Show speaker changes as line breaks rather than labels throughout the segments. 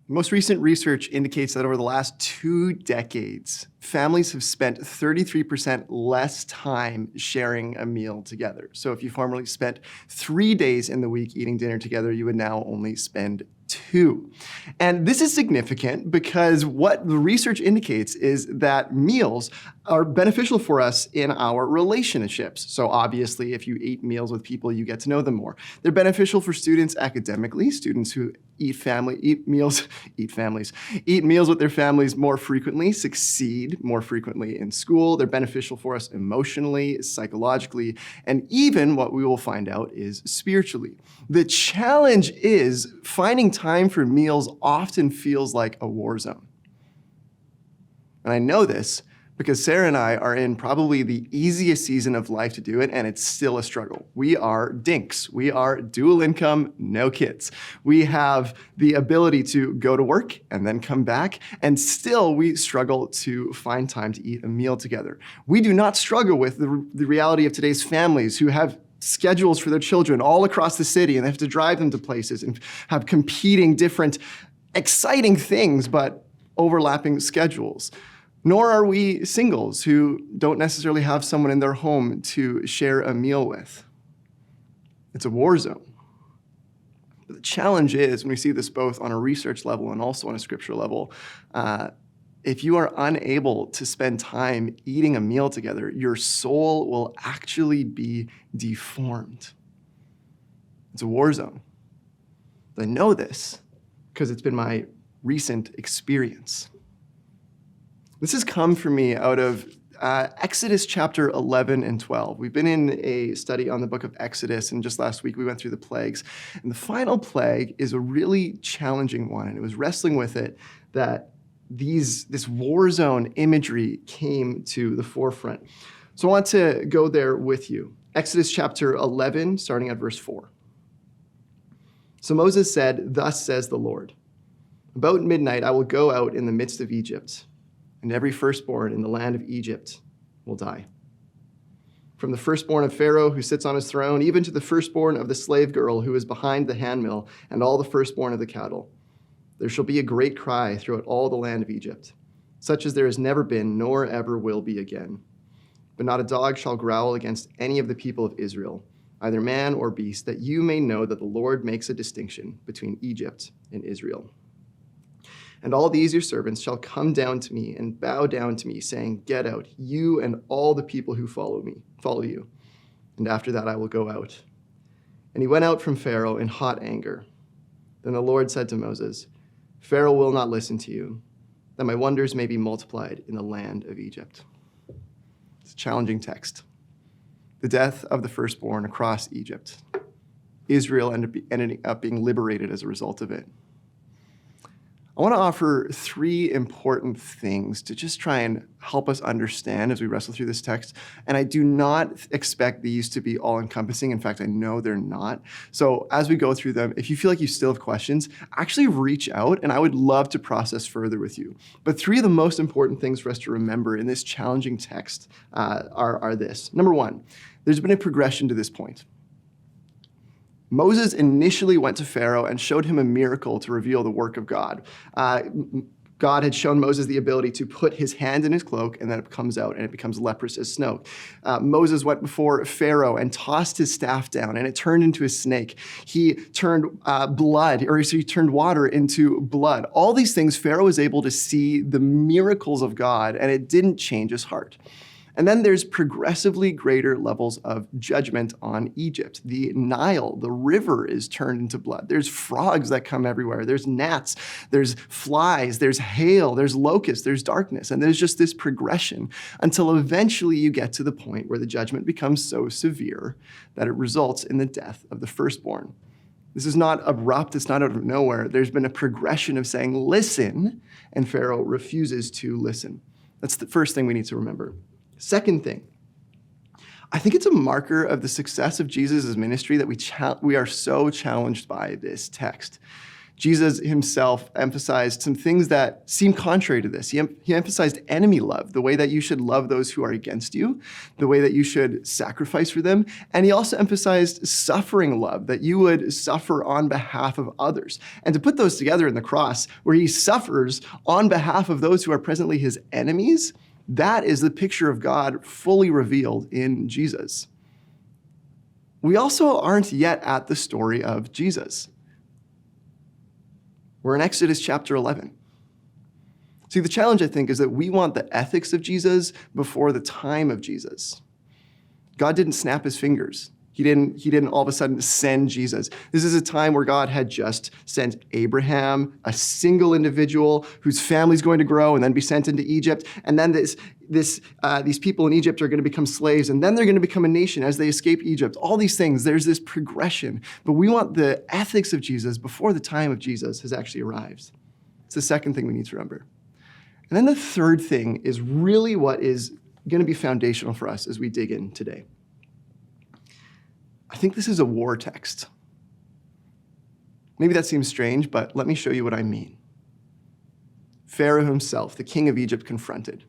Most recent research indicates that over the last 2 decades, families have spent 33% less time sharing a meal together. So if you formerly spent 3 days in the week eating dinner together, you would now only spend 2. And this is significant because what the research indicates is that meals are beneficial for us in our relationships. So obviously, if you eat meals with people, you get to know them more. They're beneficial for students academically, students who eat meals with their families more frequently, succeed more frequently in school. They're beneficial for us emotionally, psychologically, and even what we will find out is spiritually. The challenge is finding time for meals often feels like a war zone. And I know this because Sarah and I are in probably the easiest season of life to do it, and it's still a struggle. We are dinks. We are dual income, no kids. We have the ability to go to work and then come back, and still we struggle to find time to eat a meal together. We do not struggle with the reality of today's families who have schedules for their children all across the city, and they have to drive them to places and have competing different exciting things, but overlapping schedules. Nor are we singles who don't necessarily have someone in their home to share a meal with. It's a war zone. But the challenge is, when we see this both on a research level and also on a scripture level, if you are unable to spend time eating a meal together, your soul will actually be deformed. It's a war zone. I know this because it's been my recent experience. This has come for me out of Exodus chapter 11 and 12. We've been in a study on the book of Exodus, and just last week we went through the plagues. And the final plague is a really challenging one, and it was wrestling with it that this war zone imagery came to the forefront. So I want to go there with you. Exodus chapter 11, starting at verse 4. So Moses said, "Thus says the Lord, about midnight I will go out in the midst of Egypt, and every firstborn in the land of Egypt will die. From the firstborn of Pharaoh who sits on his throne, even to the firstborn of the slave girl who is behind the handmill, and all the firstborn of the cattle. There shall be a great cry throughout all the land of Egypt, such as there has never been, nor ever will be again. But not a dog shall growl against any of the people of Israel, either man or beast, that you may know that the Lord makes a distinction between Egypt and Israel. And all these your servants shall come down to me and bow down to me, saying, Get out, you and all the people who follow you. And after that I will go out." And he went out from Pharaoh in hot anger. Then the Lord said to Moses, "Pharaoh will not listen to you, that my wonders may be multiplied in the land of Egypt." It's a challenging text. The death of the firstborn across Egypt. Israel ended up being liberated as a result of it. I want to offer 3 important things to just try and help us understand as we wrestle through this text. And I do not expect these to be all-encompassing. In fact, I know they're not. So as we go through them, if you feel like you still have questions, actually reach out, and I would love to process further with you. But 3 of the most important things for us to remember in this challenging text are this. Number 1, there's been a progression to this point. Moses initially went to Pharaoh and showed him a miracle to reveal the work of God. God had shown Moses the ability to put his hand in his cloak, and then it comes out and it becomes leprous as snow. Moses went before Pharaoh and tossed his staff down, and it turned into a snake. He turned he turned water into blood. All these things, Pharaoh was able to see the miracles of God, and it didn't change his heart. And then there's progressively greater levels of judgment on Egypt. The Nile, the river, is turned into blood. There's frogs that come everywhere. There's gnats, there's flies, there's hail, there's locusts, there's darkness. And there's just this progression until eventually you get to the point where the judgment becomes so severe that it results in the death of the firstborn. This is not abrupt, it's not out of nowhere. There's been a progression of saying, listen, and Pharaoh refuses to listen. That's the first thing we need to remember. Second thing, I think it's a marker of the success of Jesus' ministry that we are so challenged by this text. Jesus himself emphasized some things that seem contrary to this. He emphasized enemy love, the way that you should love those who are against you, the way that you should sacrifice for them. And he also emphasized suffering love, that you would suffer on behalf of others. And to put those together in the cross, where he suffers on behalf of those who are presently his enemies, that is the picture of God fully revealed in Jesus. We also aren't yet at the story of Jesus. We're in Exodus chapter 11. See, the challenge, I think, is that we want the ethics of Jesus before the time of Jesus. God didn't snap his fingers. He didn't all of a sudden send Jesus. This is a time where God had just sent Abraham, a single individual whose family's going to grow and then be sent into Egypt. And then these people in Egypt are going to become slaves, and then they're going to become a nation as they escape Egypt. All these things, there's this progression. But we want the ethics of Jesus before the time of Jesus has actually arrived. It's the second thing we need to remember. And then the third thing is really what is going to be foundational for us as we dig in today. I think this is a war text. Maybe that seems strange, but let me show you what I mean. Pharaoh himself, the king of Egypt, confronted.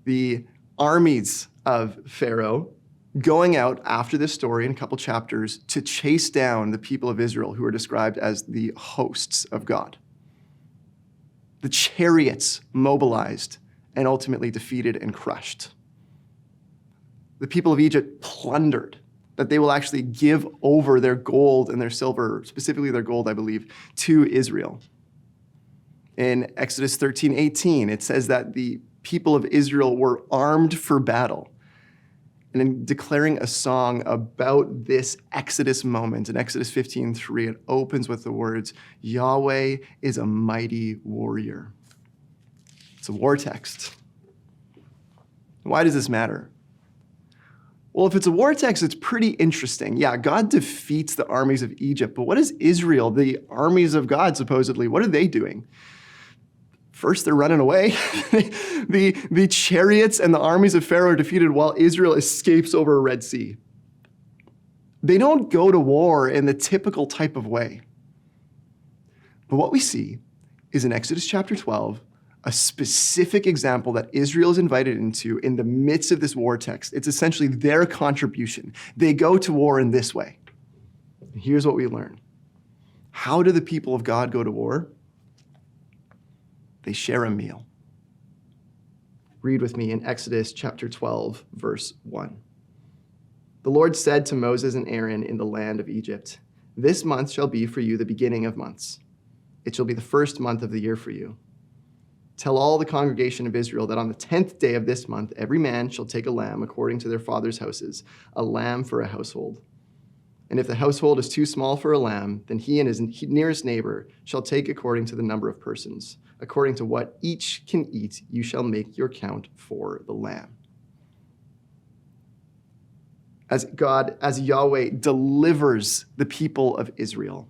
The armies of Pharaoh going out after this story in a couple chapters to chase down the people of Israel who are described as the hosts of God. The chariots mobilized and ultimately defeated and crushed. The people of Egypt plundered, that they will actually give over their gold and their silver, specifically their gold, I believe, to Israel. In Exodus 13:18, it says that the people of Israel were armed for battle. And in declaring a song about this Exodus moment, in Exodus 15:3, it opens with the words, Yahweh is a mighty warrior. It's a war text. Why does this matter? Well, if it's a war text, it's pretty interesting. Yeah, God defeats the armies of Egypt, but what is Israel, the armies of God, supposedly? What are they doing? First, they're running away. The chariots and the armies of Pharaoh are defeated while Israel escapes over a Red Sea. They don't go to war in the typical type of way. But what we see is in Exodus chapter 12, a specific example that Israel is invited into in the midst of this war text. It's essentially their contribution. They go to war in this way. And here's what we learn. How do the people of God go to war? They share a meal. Read with me in Exodus chapter 12, verse 1. The Lord said to Moses and Aaron in the land of Egypt, "This month shall be for you the beginning of months. It shall be the first month of the year for you. Tell all the congregation of Israel that on the 10th day of this month, every man shall take a lamb according to their father's houses, a lamb for a household. And if the household is too small for a lamb, then he and his nearest neighbor shall take according to the number of persons. According to what each can eat, you shall make your count for the lamb." As Yahweh delivers the people of Israel,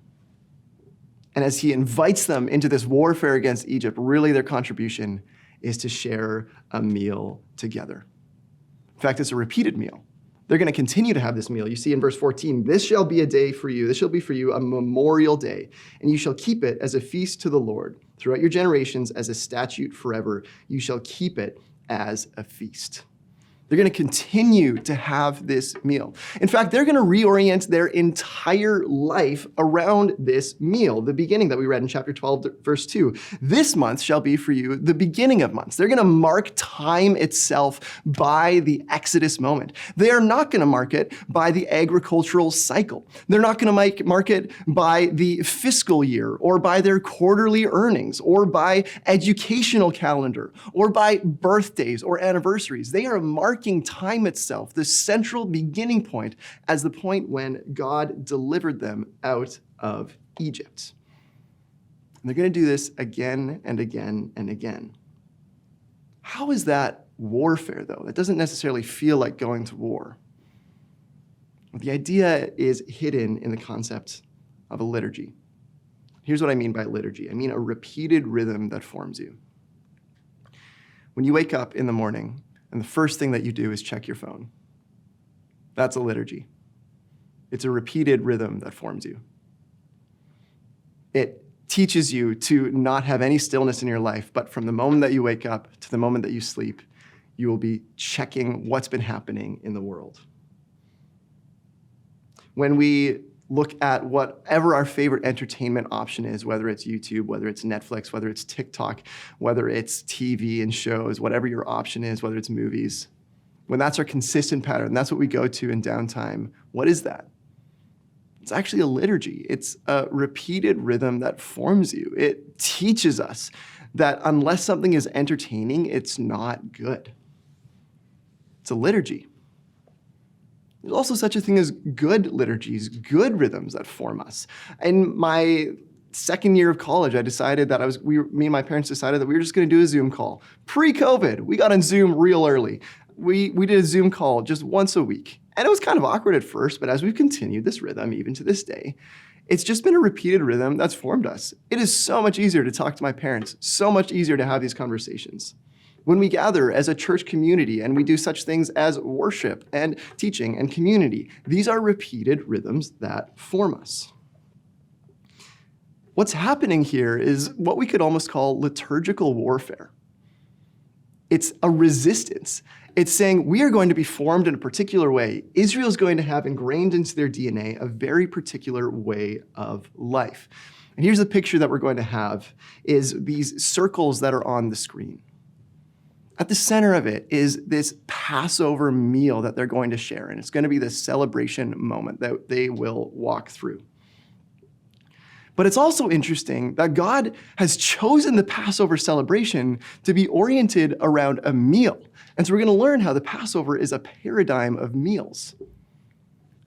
and as he invites them into this warfare against Egypt, really their contribution is to share a meal together. In fact, it's a repeated meal. They're going to continue to have this meal. You see in verse 14, "This shall be a day for you. This shall be for you a memorial day, and you shall keep it as a feast to the Lord. Throughout your generations, as a statute forever, you shall keep it as a feast." They're going to continue to have this meal. In fact, they're going to reorient their entire life around this meal, the beginning that we read in chapter 12, verse 2. This month shall be for you the beginning of months. They're going to mark time itself by the Exodus moment. They are not going to mark it by the agricultural cycle. They're not going to mark it by the fiscal year or by their quarterly earnings or by educational calendar or by birthdays or anniversaries. They are marking time itself, the central beginning point, as the point when God delivered them out of Egypt. And they're going to do this again and again and again. How is that warfare, though? That doesn't necessarily feel like going to war. Well, the idea is hidden in the concept of a liturgy. Here's what I mean by liturgy. I mean a repeated rhythm that forms you. When you wake up in the morning, and the first thing that you do is check your phone. That's a liturgy. It's a repeated rhythm that forms you. It teaches you to not have any stillness in your life, but from the moment that you wake up to the moment that you sleep, you will be checking what's been happening in the world. When we look at whatever our favorite entertainment option is, whether it's YouTube, whether it's Netflix, whether it's TikTok, whether it's TV and shows, whatever your option is, whether it's movies, when that's our consistent pattern, that's what we go to in downtime, what is that? It's actually a liturgy. It's a repeated rhythm that forms you. It teaches us that unless something is entertaining, it's not good. It's a liturgy. There's also such a thing as good liturgies, good rhythms that form us. In my second year of college, I decided that me and my parents decided that we were just going to do a Zoom call. Pre-COVID, we got on Zoom real early. We did a Zoom call just once a week. And it was kind of awkward at first, but as we've continued this rhythm, even to this day, it's just been a repeated rhythm that's formed us. It is so much easier to talk to my parents, so much easier to have these conversations. When we gather as a church community and we do such things as worship and teaching and community, these are repeated rhythms that form us. What's happening here is what we could almost call liturgical warfare. It's a resistance. It's saying we are going to be formed in a particular way. Israel is going to have ingrained into their DNA a very particular way of life. And here's the picture that we're going to have is these circles that are on the screen. At the center of it is this Passover meal that they're going to share, and it's going to be this celebration moment that they will walk through. But it's also interesting that God has chosen the Passover celebration to be oriented around a meal. And so we're going to learn how the Passover is a paradigm of meals.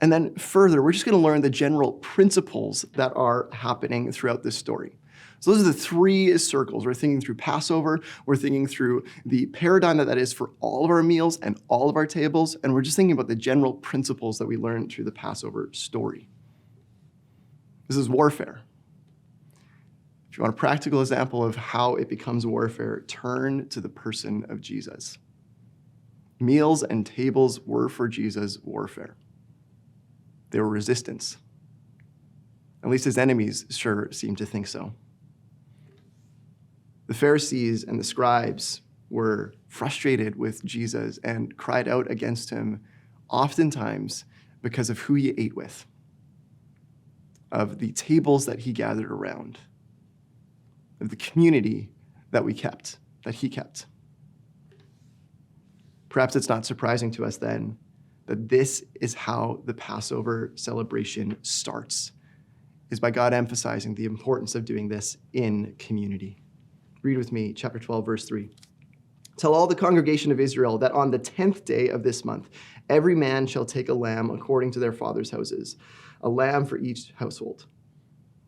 And then further, we're just going to learn the general principles that are happening throughout this story. So those are the three circles. We're thinking through Passover, we're thinking through the paradigm that is for all of our meals and all of our tables, and we're just thinking about the general principles that we learn through the Passover story. This is warfare. If you want a practical example of how it becomes warfare, turn to the person of Jesus. Meals and tables were for Jesus warfare. They were resistance. At least his enemies sure seemed to think so. The Pharisees and the scribes were frustrated with Jesus and cried out against him, oftentimes because of who he ate with, of the tables that he gathered around, of the community that he kept. Perhaps it's not surprising to us then that this is how the Passover celebration starts, is by God emphasizing the importance of doing this in community. Read with me, chapter 12, verse 3. Tell all the congregation of Israel that on the 10th day of this month, every man shall take a lamb according to their father's houses, a lamb for each household.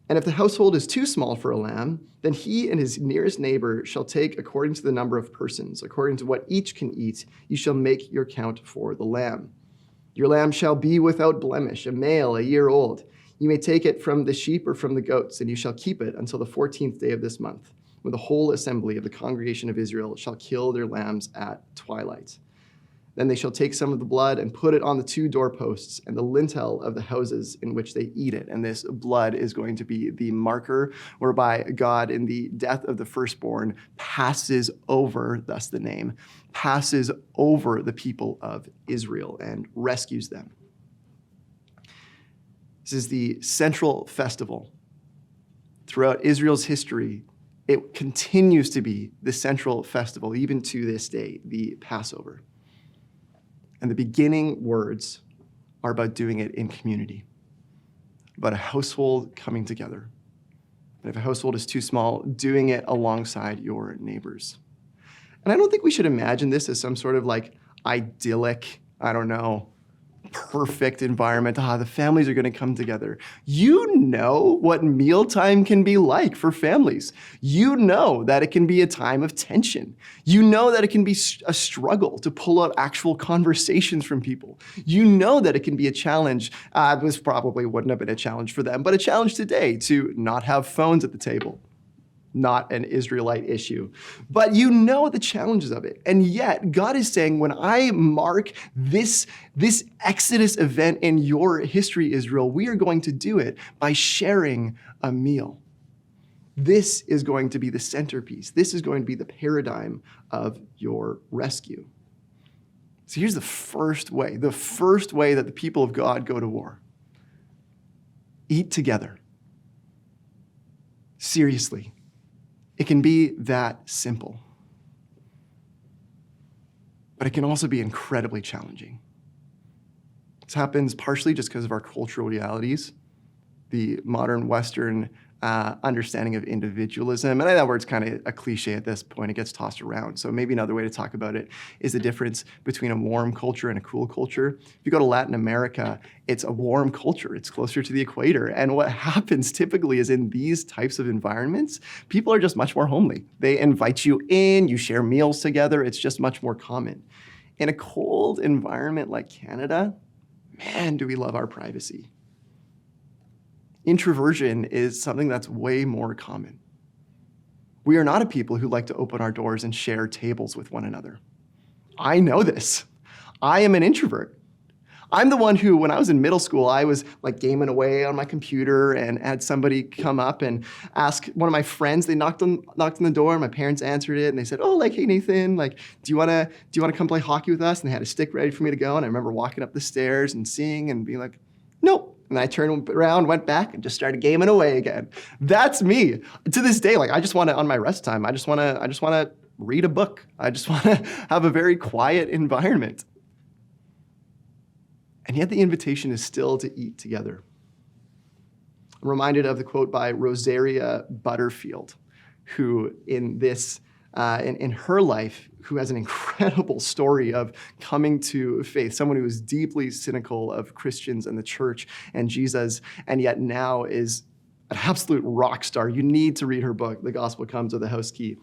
And if the household is too small for a lamb, then he and his nearest neighbor shall take according to the number of persons, according to what each can eat, you shall make your count for the lamb. Your lamb shall be without blemish, a male, a year old. You may take it from the sheep or from the goats, and you shall keep it until the 14th day of this month, when the whole assembly of the congregation of Israel shall kill their lambs at twilight. Then they shall take some of the blood and put it on the two doorposts and the lintel of the houses in which they eat it. And this blood is going to be the marker whereby God, in the death of the firstborn, passes over, thus the name, passes over the people of Israel and rescues them. This is the central festival. Throughout Israel's history, it continues to be the central festival, even to this day, the Passover. And the beginning words are about doing it in community, about a household coming together. And if a household is too small, doing it alongside your neighbors. And I don't think we should imagine this as some sort of like idyllic, perfect environment. The families are going to come together. You know what mealtime can be like for families. You know that it can be a time of tension. You know that it can be a struggle to pull out actual conversations from people. You know that it can be a challenge. This probably wouldn't have been a challenge for them, but a challenge today to not have phones at the table. Not an Israelite issue. But you know the challenges of it. And yet, God is saying, when I mark this Exodus event in your history, Israel, we are going to do it by sharing a meal. This is going to be the centerpiece. This is going to be the paradigm of your rescue. So here's the first way that the people of God go to war. Eat together. Seriously. It can be that simple. But it can also be incredibly challenging. This happens partially just because of our cultural realities, the modern Western understanding of individualism. And I know that word's kind of a cliche at this point. It gets tossed around. So maybe another way to talk about it is the difference between a warm culture and a cool culture. If you go to Latin America, it's a warm culture. It's closer to the equator. And what happens typically is in these types of environments, people are just much more homely. They invite you in, you share meals together. It's just much more common. In a cold environment like Canada, man, do we love our privacy. Introversion is something that's way more common. We are not a people who like to open our doors and share tables with one another. I know this. I am an introvert. I'm the one who, when I was in middle school, I was like gaming away on my computer and had somebody come up and ask one of my friends. They knocked on the door, and my parents answered it, and they said, "Oh, like, hey Nathan, like, do you wanna come play hockey with us?" And they had a stick ready for me to go. And I remember walking up the stairs and seeing and being like, "Nope." And I turned around, went back, and just started gaming away again. That's me. To this day, like, I just want to, on my rest time, I just want to read a book. I just want to have a very quiet environment. And yet the invitation is still to eat together. I'm reminded of the quote by Rosaria Butterfield, who in her life, who has an incredible story of coming to faith, someone who was deeply cynical of Christians and the church and Jesus, and yet now is an absolute rock star. You need to read her book, The Gospel Comes with a House Key.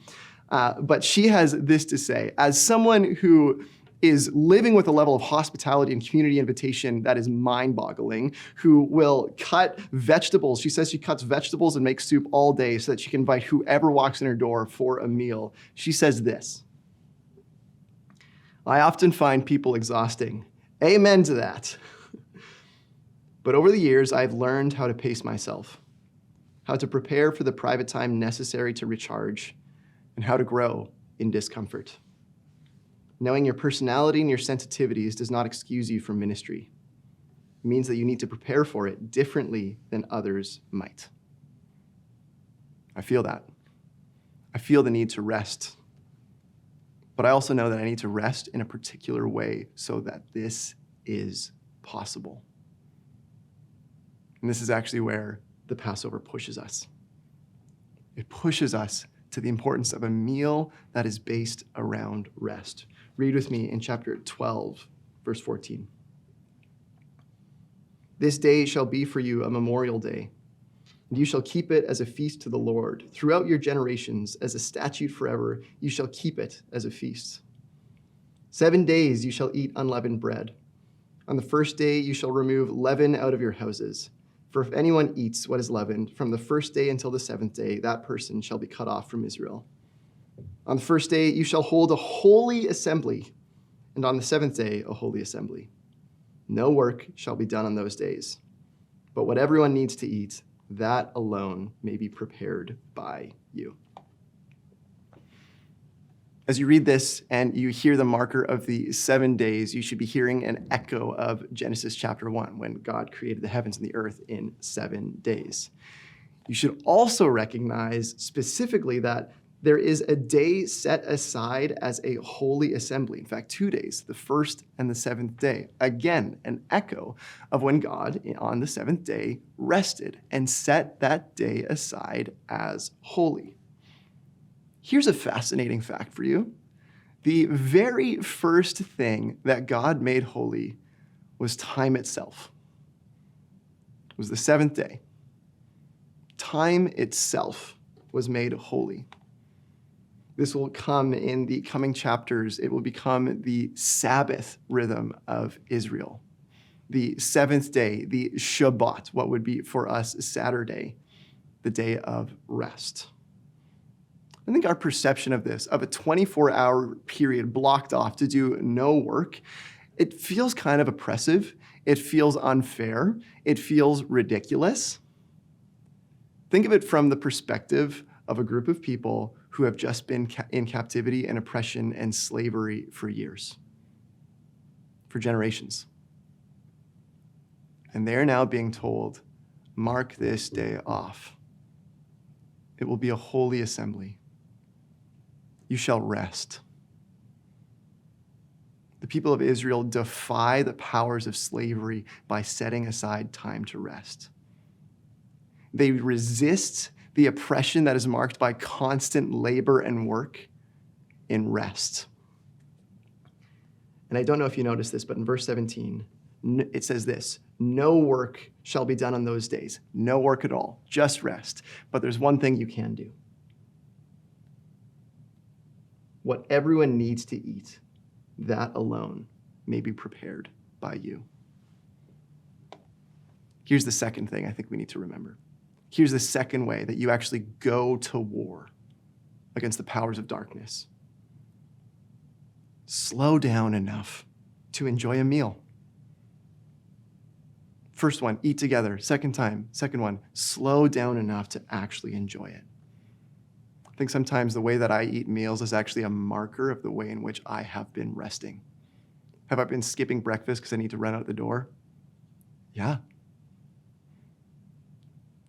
But she has this to say: as someone who is living with a level of hospitality and community invitation that is mind-boggling, who will cut vegetables. She says she cuts vegetables and makes soup all day so that she can invite whoever walks in her door for a meal. She says this: "I often find people exhausting. Amen to that. But over the years, I've learned how to pace myself, how to prepare for the private time necessary to recharge, and how to grow in discomfort. Knowing your personality and your sensitivities does not excuse you from ministry. It means that you need to prepare for it differently than others might." I feel that. I feel the need to rest. But I also know that I need to rest in a particular way so that this is possible. And this is actually where the Passover pushes us. It pushes us to the importance of a meal that is based around rest. Read with me in chapter 12, verse 14. "This day shall be for you a memorial day, and you shall keep it as a feast to the Lord. Throughout your generations, as a statute forever, you shall keep it as a feast. 7 days you shall eat unleavened bread. On the first day you shall remove leaven out of your houses. For if anyone eats what is leavened, from the first day until the seventh day, that person shall be cut off from Israel. On the first day you shall hold a holy assembly, and on the seventh day a holy assembly. No work shall be done on those days. But what everyone needs to eat, that alone may be prepared by you." As you read this and you hear the marker of the 7 days, you should be hearing an echo of Genesis chapter 1, when God created the heavens and the earth in 7 days. You should also recognize specifically that there is a day set aside as a holy assembly. In fact, 2 days, the first and the seventh day. Again, an echo of when God, on the seventh day, rested and set that day aside as holy. Here's a fascinating fact for you. The very first thing that God made holy was time itself. It was the seventh day. Time itself was made holy. This will come in the coming chapters. It will become the Sabbath rhythm of Israel. The seventh day, the Shabbat, what would be for us Saturday, the day of rest. I think our perception of this, of a 24-hour period blocked off to do no work, it feels kind of oppressive. It feels unfair. It feels ridiculous. Think of it from the perspective of a group of people who have just been in captivity and oppression and slavery for years, for generations. And they're now being told, mark this day off. It will be a holy assembly. You shall rest. The people of Israel defy the powers of slavery by setting aside time to rest. They resist the oppression that is marked by constant labor and work in rest. And I don't know if you noticed this, but in verse 17, it says this: no work shall be done on those days. No work at all, just rest. But there's one thing you can do. What everyone needs to eat, that alone may be prepared by you. Here's the second thing I think we need to remember. Here's the second way that you actually go to war against the powers of darkness. Slow down enough to enjoy a meal. First one, eat together. Second one, slow down enough to actually enjoy it. I think sometimes the way that I eat meals is actually a marker of the way in which I have been resting. Have I been skipping breakfast because I need to run out the door? Yeah.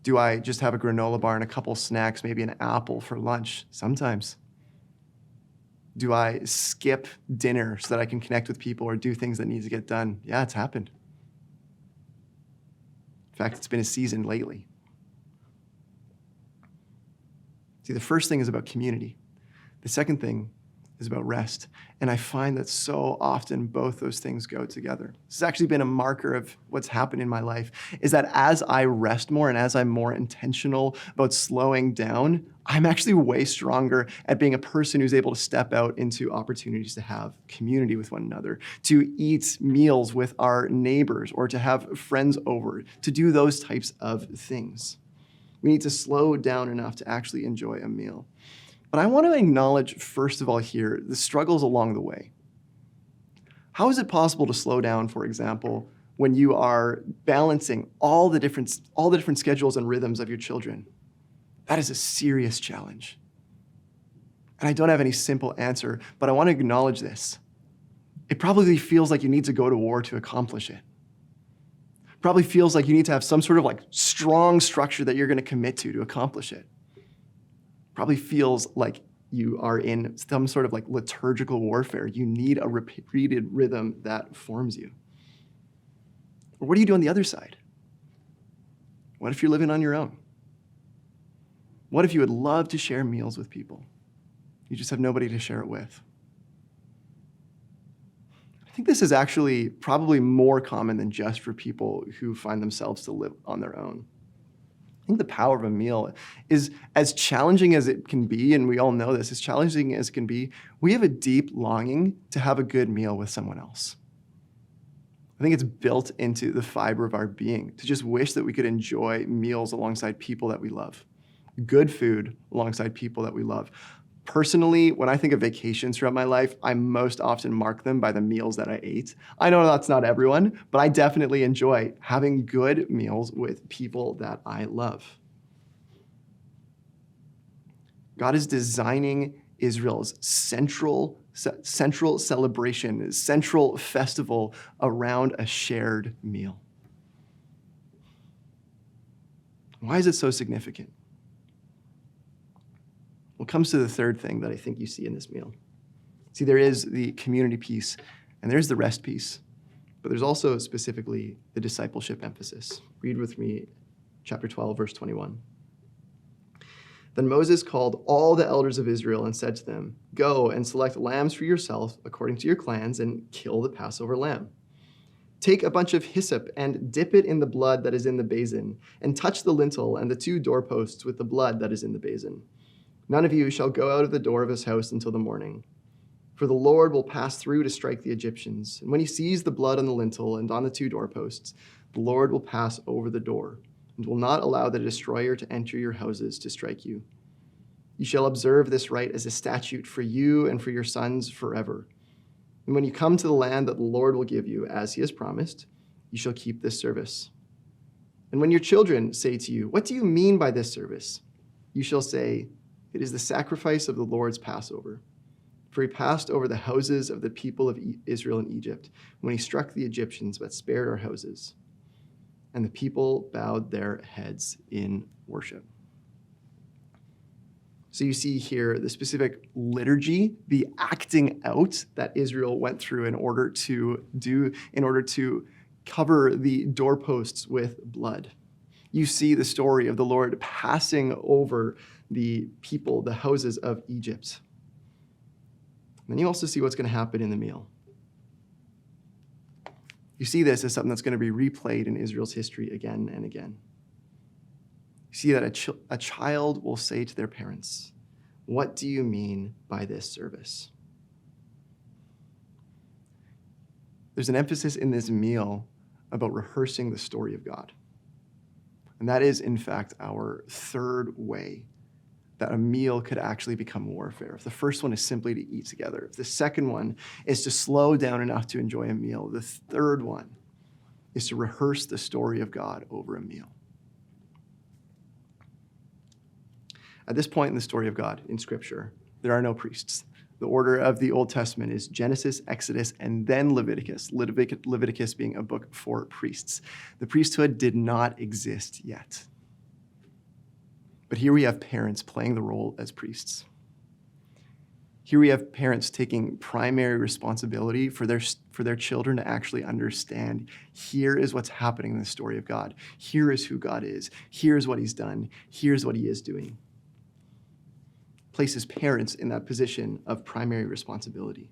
Do I just have a granola bar and a couple snacks, maybe an apple for lunch? Sometimes. Do I skip dinner so that I can connect with people or do things that need to get done? Yeah, it's happened. In fact, it's been a season lately. See, the first thing is about community. The second thing is about rest. And I find that so often both those things go together. This has actually been a marker of what's happened in my life, is that as I rest more and as I'm more intentional about slowing down, I'm actually way stronger at being a person who's able to step out into opportunities to have community with one another, to eat meals with our neighbors, or to have friends over, to do those types of things. We need to slow down enough to actually enjoy a meal. But I want to acknowledge, first of all here, the struggles along the way. How is it possible to slow down, for example, when you are balancing all the different schedules and rhythms of your children? That is a serious challenge. And I don't have any simple answer, but I want to acknowledge this. It probably feels like you need to go to war to accomplish it. Probably feels like you need to have some sort of strong structure that you're going to commit to accomplish it. Probably feels like you are in some sort of liturgical warfare. You need a repeated rhythm that forms you. Or what do you do on the other side? What if you're living on your own? What if you would love to share meals with people? You just have nobody to share it with. I think this is actually probably more common than just for people who find themselves to live on their own. I think the power of a meal is as challenging as it can be, and we all know this, as challenging as it can be, we have a deep longing to have a good meal with someone else. I think it's built into the fiber of our being to just wish that we could enjoy meals alongside people that we love, good food alongside people that we love. Personally, when I think of vacations throughout my life, I most often mark them by the meals that I ate. I know that's not everyone, but I definitely enjoy having good meals with people that I love. God is designing Israel's central celebration, central festival around a shared meal. Why is it so significant? Well, it comes to the third thing that I think you see in this meal. See, there is the community piece, and there's the rest piece, but there's also specifically the discipleship emphasis. Read with me chapter 12, verse 21. Then Moses called all the elders of Israel and said to them, "Go and select lambs for yourself according to your clans and kill the Passover lamb. Take a bunch of hyssop and dip it in the blood that is in the basin, and touch the lintel and the 2 doorposts with the blood that is in the basin. None of you shall go out of the door of his house until the morning. For the Lord will pass through to strike the Egyptians. And when he sees the blood on the lintel and on the 2 doorposts, the Lord will pass over the door and will not allow the destroyer to enter your houses to strike you. You shall observe this rite as a statute for you and for your sons forever. And when you come to the land that the Lord will give you, as he has promised, you shall keep this service. And when your children say to you, 'What do you mean by this service?' you shall say, 'It is the sacrifice of the Lord's Passover. For he passed over the houses of the people of Israel in Egypt when he struck the Egyptians but spared our houses.' And the people bowed their heads in worship." So you see here the specific liturgy, the acting out that Israel went through in order to cover the doorposts with blood. You see the story of the Lord passing over the people, the houses of Egypt. And then you also see what's going to happen in the meal. You see this as something that's going to be replayed in Israel's history again and again. You see that a child will say to their parents, "What do you mean by this service?" There's an emphasis in this meal about rehearsing the story of God. And that is, in fact, our third way that a meal could actually become warfare. If the first one is simply to eat together, if the second one is to slow down enough to enjoy a meal, the third one is to rehearse the story of God over a meal. At this point in the story of God in Scripture, there are no priests. The order of the Old Testament is Genesis, Exodus, and then Leviticus. Leviticus being a book for priests. The priesthood did not exist yet. But here we have parents playing the role as priests. Here we have parents taking primary responsibility for their children to actually understand, here is what's happening in the story of God. Here is who God is. Here's what he's done. Here's what he is doing. Places parents in that position of primary responsibility.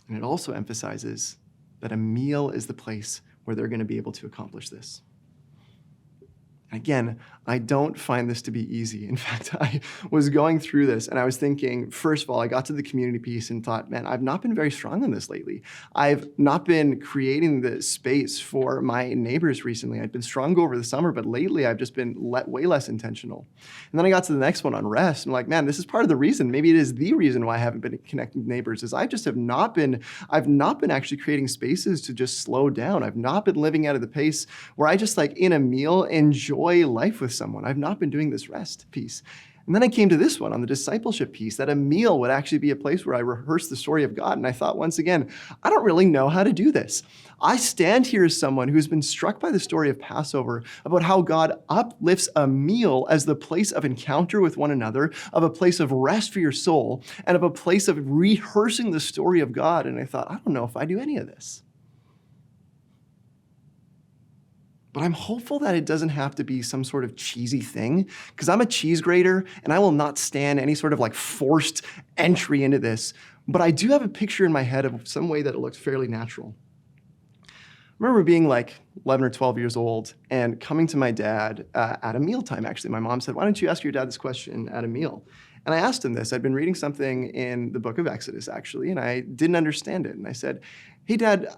And it also emphasizes that a meal is the place where they're going to be able to accomplish this. Again, I don't find this to be easy. In fact, I was going through this and I was thinking, first of all, I got to the community piece and thought, man, I've not been very strong on this lately. I've not been creating the space for my neighbors recently. I'd been strong over the summer, but lately I've just been way less intentional. And then I got to the next one on rest. I'm like, man, this is part of the reason. Maybe it is the reason why I haven't been connecting with neighbors is I've not been actually creating spaces to just slow down. I've not been living out of the pace where I just like in a meal enjoy life with someone. I've not been doing this rest piece. And then I came to this one on the discipleship piece, that a meal would actually be a place where I rehearse the story of God. And I thought, once again, I don't really know how to do this. I stand here as someone who's been struck by the story of Passover about how God uplifts a meal as the place of encounter with one another, of a place of rest for your soul, and of a place of rehearsing the story of God. And I thought, I don't know if I do any of this. But I'm hopeful that it doesn't have to be some sort of cheesy thing, because I'm a cheese grater and I will not stand any sort of like forced entry into this. But I do have a picture in my head of some way that it looks fairly natural. I remember being like 11 or 12 years old and coming to my dad at a mealtime, actually. My mom said, "Why don't you ask your dad this question at a meal?" And I asked him this. I'd been reading something in the book of Exodus, actually, and I didn't understand it. And I said, "Hey, Dad,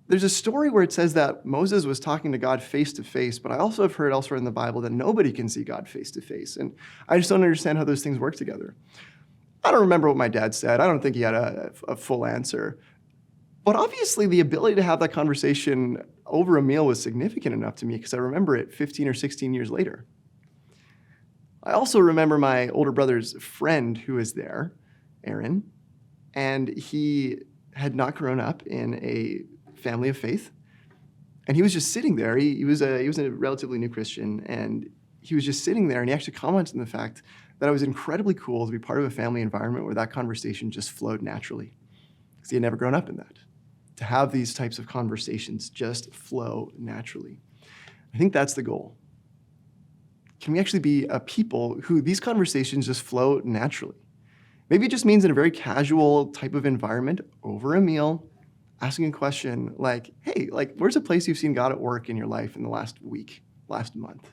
there's a story where it says that Moses was talking to God face to face, but I also have heard elsewhere in the Bible that nobody can see God face to face. And I just don't understand how those things work together." I don't remember what my dad said. I don't think he had a full answer. But obviously the ability to have that conversation over a meal was significant enough to me because I remember it 15 or 16 years later. I also remember my older brother's friend who was there, Aaron, and he had not grown up in a family of faith. And he was just sitting there. He was a relatively new Christian, and he was just sitting there, and he actually commented on the fact that it was incredibly cool to be part of a family environment where that conversation just flowed naturally, because he had never grown up in that. To have these types of conversations just flow naturally. I think that's the goal. Can we actually be a people who these conversations just flow naturally? Maybe it just means in a very casual type of environment over a meal, asking a question like, hey, where's a place you've seen God at work in your life in the last week, last month?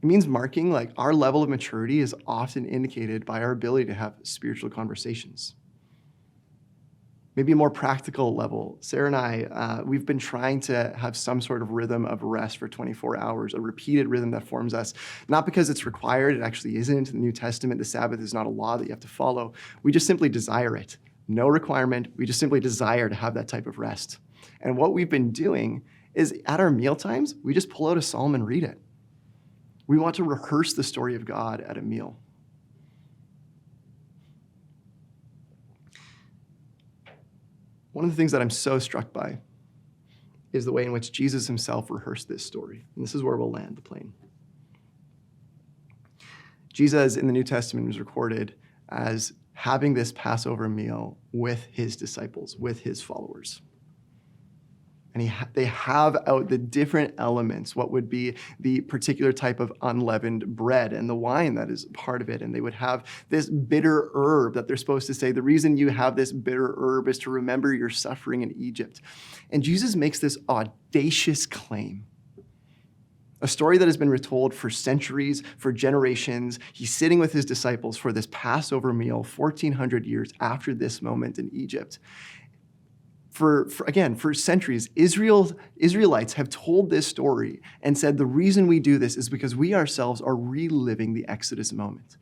It means marking our level of maturity is often indicated by our ability to have spiritual conversations. Maybe a more practical level. Sarah and I, we've been trying to have some sort of rhythm of rest for 24 hours, a repeated rhythm that forms us, not because it's required, it actually isn't. In the New Testament, the Sabbath is not a law that you have to follow. We just simply desire it. No requirement. We just simply desire to have that type of rest. And what we've been doing is at our meal times, we just pull out a psalm and read it. We want to rehearse the story of God at a meal. One of the things that I'm so struck by is the way in which Jesus himself rehearsed this story. And this is where we'll land the plane. Jesus in the New Testament was recorded as having this Passover meal with his disciples, with his followers. And they have out the different elements, what would be the particular type of unleavened bread and the wine that is part of it. And they would have this bitter herb that they're supposed to say, the reason you have this bitter herb is to remember your suffering in Egypt. And Jesus makes this audacious claim. A story that has been retold for centuries, for generations. He's sitting with his disciples for this Passover meal 1,400 years after this moment in Egypt. For centuries, Israelites have told this story and said the reason we do this is because we ourselves are reliving the Exodus moment.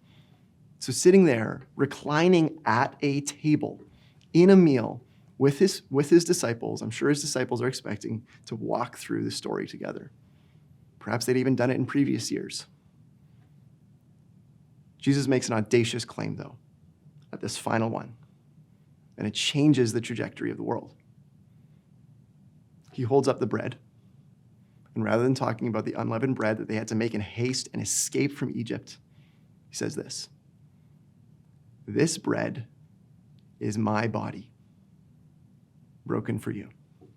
So sitting there, reclining at a table in a meal with his disciples, I'm sure his disciples are expecting to walk through the story together. Perhaps they'd even done it in previous years. Jesus makes an audacious claim, though, at this final one, and it changes the trajectory of the world. He holds up the bread, and rather than talking about the unleavened bread that they had to make in haste and escape from Egypt, he says this: "This bread is my body, broken for you." And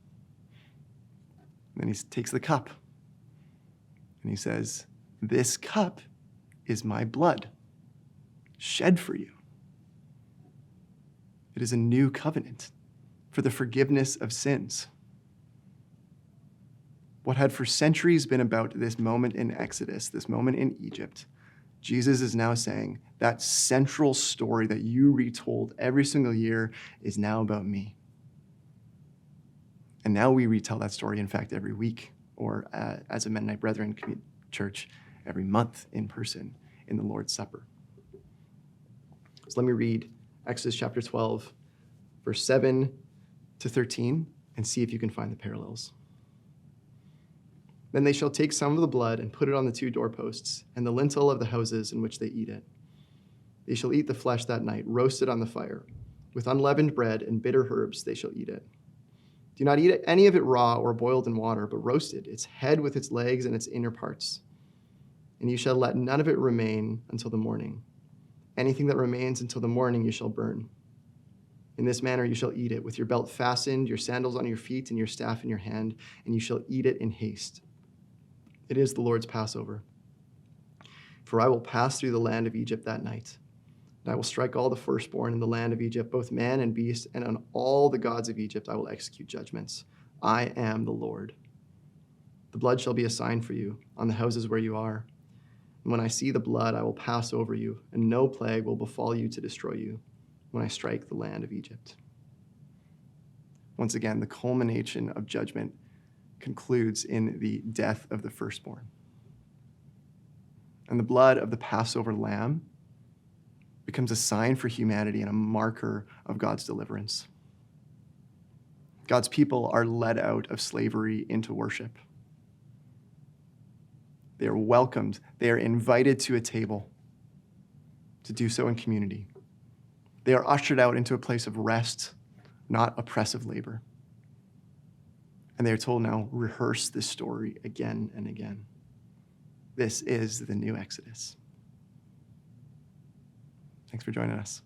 then he takes the cup, and he says, "This cup is my blood, shed for you. It is a new covenant for the forgiveness of sins." What had for centuries been about this moment in Exodus, this moment in Egypt, Jesus is now saying that central story that you retold every single year is now about me. And now we retell that story, in fact, every week, or as a Mennonite Brethren church, every month in person in the Lord's Supper. So let me read Exodus chapter 12, verse 7 to 13, and see if you can find the parallels. "Then they shall take some of the blood and put it on the 2 doorposts and the lintel of the houses in which they eat it. They shall eat the flesh that night, roasted on the fire. With unleavened bread and bitter herbs they shall eat it. Do not eat any of it raw or boiled in water, but roasted, its head with its legs and its inner parts. And you shall let none of it remain until the morning. Anything that remains until the morning you shall burn. In this manner you shall eat it, with your belt fastened, your sandals on your feet, and your staff in your hand, and you shall eat it in haste. It is the Lord's Passover. For I will pass through the land of Egypt that night, and I will strike all the firstborn in the land of Egypt, both man and beast, and on all the gods of Egypt I will execute judgments. I am the Lord. The blood shall be a sign for you on the houses where you are. And when I see the blood, I will pass over you, and no plague will befall you to destroy you when I strike the land of Egypt." Once again, the culmination of judgment concludes in the death of the firstborn. And the blood of the Passover lamb becomes a sign for humanity and a marker of God's deliverance. God's people are led out of slavery into worship. They are welcomed. They are invited to a table to do so in community. They are ushered out into a place of rest, not oppressive labor. And they are told now, rehearse this story again and again. This is the new Exodus. Thanks for joining us.